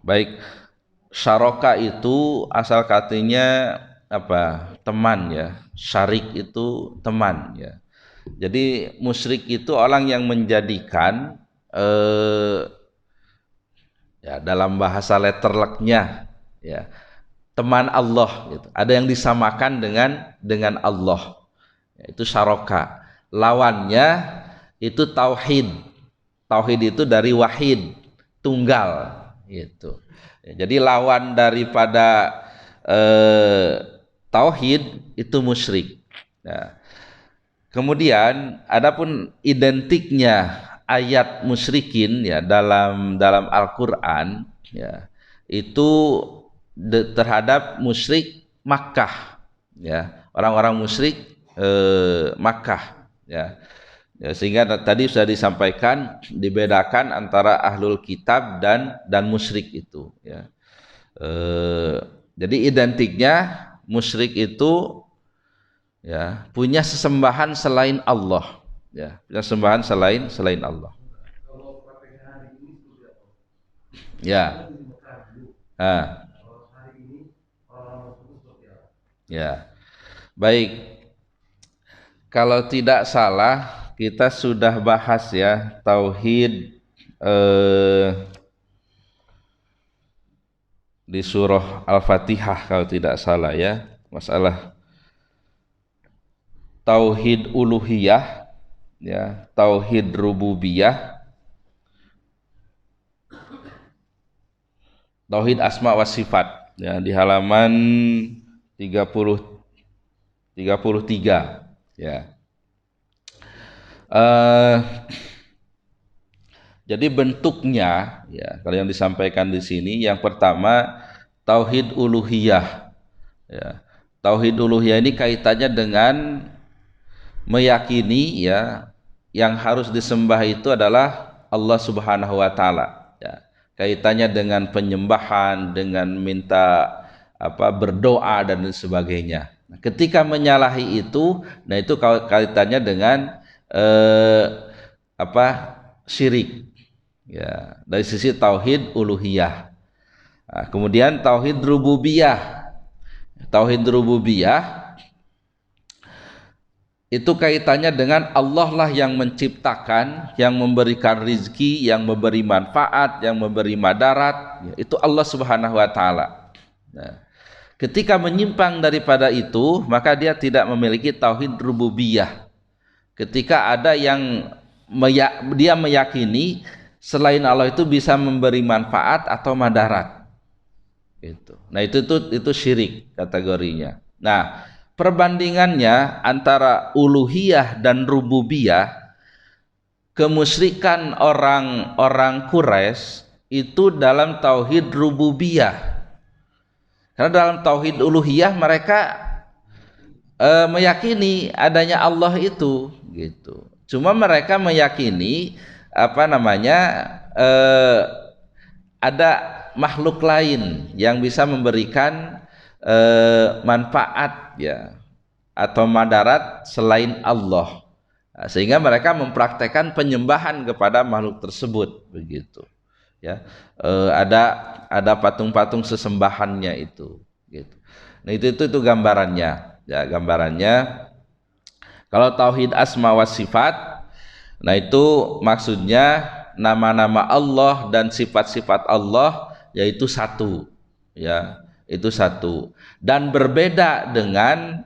Baik. Syaraka itu asal katanya apa? Teman, ya. Syarik itu teman, ya. Jadi musyrik itu orang yang menjadikan ya dalam bahasa letterleknya, ya, teman Allah gitu. Ada yang disamakan dengan Allah. Itu syaraka. Lawannya itu tauhid. Tauhid itu dari wahid, tunggal gitu. Ya, jadi lawan daripada tauhid itu musyrik. Nah, kemudian adapun identiknya ayat musyrikin ya dalam Al-Qur'an, ya, itu terhadap musyrik Makkah, ya, orang-orang musyrik Makkah, ya. Ya, sehingga tadi sudah disampaikan dibedakan antara ahlul kitab dan musyrik itu, ya. Jadi identiknya musyrik itu, ya, punya sesembahan selain Allah, ya, punya sesembahan selain Allah. Ya. Ya. Baik. Kalau tidak salah kita sudah bahas ya tauhid di surah Al-Fatihah kalau tidak salah, ya, masalah tauhid uluhiyah, ya, tauhid rububiyah, tauhid asma wa sifat, ya, di halaman 33, ya. Jadi bentuknya, ya, kalau yang disampaikan di sini, yang pertama tauhid uluhiyah, ya. Tauhid uluhiyah ini kaitannya dengan meyakini, ya, yang harus disembah itu adalah Allah Subhanahu wa taala, ya. Kaitannya dengan penyembahan, dengan minta berdoa dan sebagainya. Nah, ketika menyalahi itu, nah itu kaitannya dengan syirik, ya, dari sisi tauhid uluhiyah. Nah, kemudian tauhid rububiyah. Tauhid rububiyah itu kaitannya dengan Allah lah yang menciptakan, yang memberikan rizki, yang memberi manfaat, yang memberi madarat, ya, itu Allah Subhanahu wa taala. Nah, ketika menyimpang daripada itu, maka dia tidak memiliki tauhid rububiyah. Ketika ada yang dia meyakini selain Allah itu bisa memberi manfaat atau madarat, gitu. Nah, itu syirik kategorinya. Nah, perbandingannya antara uluhiyah dan rububiyah, kemusyrikan orang-orang Quraisy itu dalam tauhid rububiyah. Karena dalam tauhid uluhiyah mereka meyakini adanya Allah itu, gitu. Cuma mereka meyakini ada makhluk lain yang bisa memberikan manfaat, ya, atau madarat selain Allah. Nah, sehingga mereka mempraktekkan penyembahan kepada makhluk tersebut, begitu, ya. Ada patung-patung sesembahannya itu, gitu. Nah, itu gambarannya. Ya, gambarannya kalau tauhid asma wa sifat, nah itu maksudnya nama-nama Allah dan sifat-sifat Allah yaitu satu, ya, itu satu dan berbeda dengan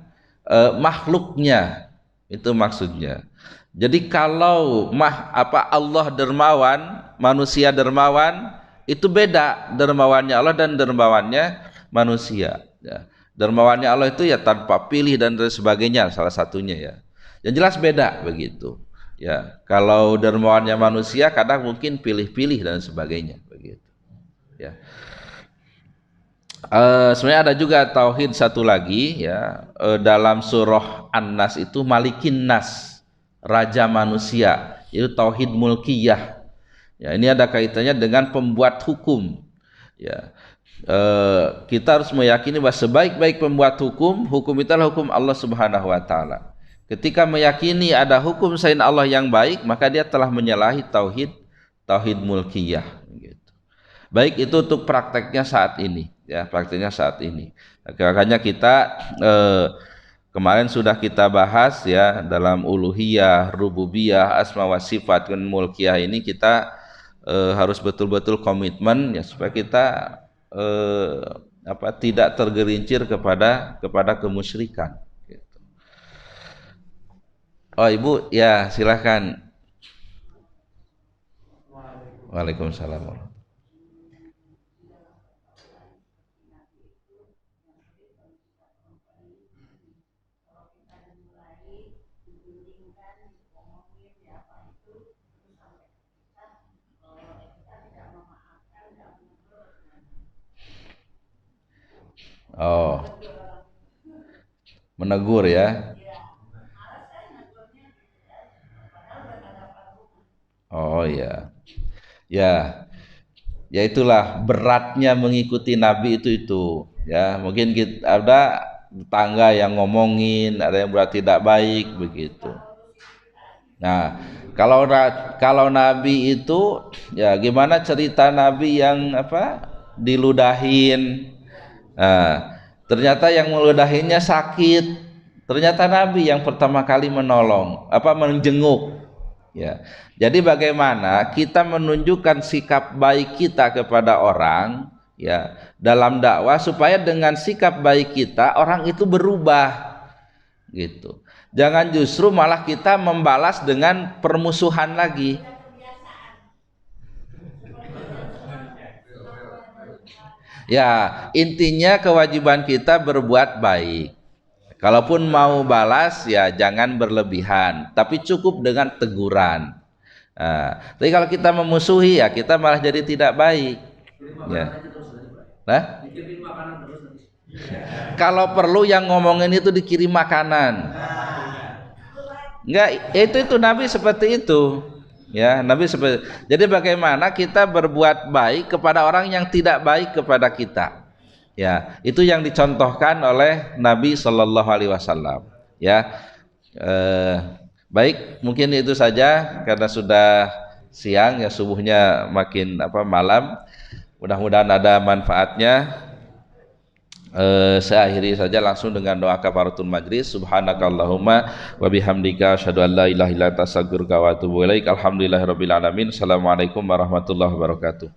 makhluknya, itu maksudnya. Jadi kalau Allah dermawan, manusia dermawan, itu beda dermawannya Allah dan dermawannya manusia. Ya. Dermawannya Allah itu ya tanpa pilih dan sebagainya, salah satunya ya. Yang jelas beda begitu. Ya, kalau dermawannya manusia kadang mungkin pilih-pilih dan sebagainya begitu. Ya. Sebenarnya ada juga tauhid satu lagi ya, dalam surah An-Nas itu Malikin Nas, raja manusia, itu tauhid mulkiyah. Ya, ini ada kaitannya dengan pembuat hukum. Ya. Kita harus meyakini bahwa sebaik-baik pembuat hukum, hukum itu adalah hukum Allah Subhanahu wa taala. Ketika meyakini ada hukum selain Allah yang baik, maka dia telah menyalahi tauhid mulkiyah gitu. Baik itu untuk prakteknya saat ini ya, prakteknya saat ini. Makanya kita kemarin sudah kita bahas ya, dalam uluhiyah, rububiyah, asma wa sifat dan mulkiyah ini kita harus betul-betul komitmen ya, supaya kita tidak tergelincir kepada kemusyrikan gitu. Oh Ibu ya silahkan. Waalaikumsalam. Oh, menegur ya. Oh ya. Ya. Ya itulah beratnya mengikuti Nabi itu ya. Mungkin kita ada tetangga yang ngomongin, ada yang berarti tidak baik begitu. Nah, kalau Nabi itu ya gimana cerita Nabi yang diludahin. Nah, ternyata yang meludahinnya sakit. Ternyata Nabi yang pertama kali menolong, menjenguk. Ya. Jadi bagaimana kita menunjukkan sikap baik kita kepada orang ya dalam dakwah, supaya dengan sikap baik kita orang itu berubah gitu. Jangan justru malah kita membalas dengan permusuhan lagi. Ya, intinya kewajiban kita berbuat baik. Kalaupun mau balas ya jangan berlebihan, tapi cukup dengan teguran. Nah, tapi kalau kita memusuhi ya kita malah jadi tidak baik. Ya. Nah, kalau perlu yang ngomongin itu dikirim makanan. Enggak, itu Nabi seperti itu. Ya, Nabi seperti. Jadi bagaimana kita berbuat baik kepada orang yang tidak baik kepada kita. Ya, itu yang dicontohkan oleh Nabi Shallallahu Alaihi Wasallam. Ya, baik, mungkin itu saja karena sudah siang ya, subuhnya makin malam. Mudah-mudahan ada manfaatnya. Saya akhiri saja langsung dengan doa kafaratul majlis. Subhanakallahumma wa bihamdika asyhadu an la ilaha illa anta astaghfiruka wa atubu ilaik. Alhamdulillahirabbil alamin. Assalamualaikum warahmatullahi wabarakatuh.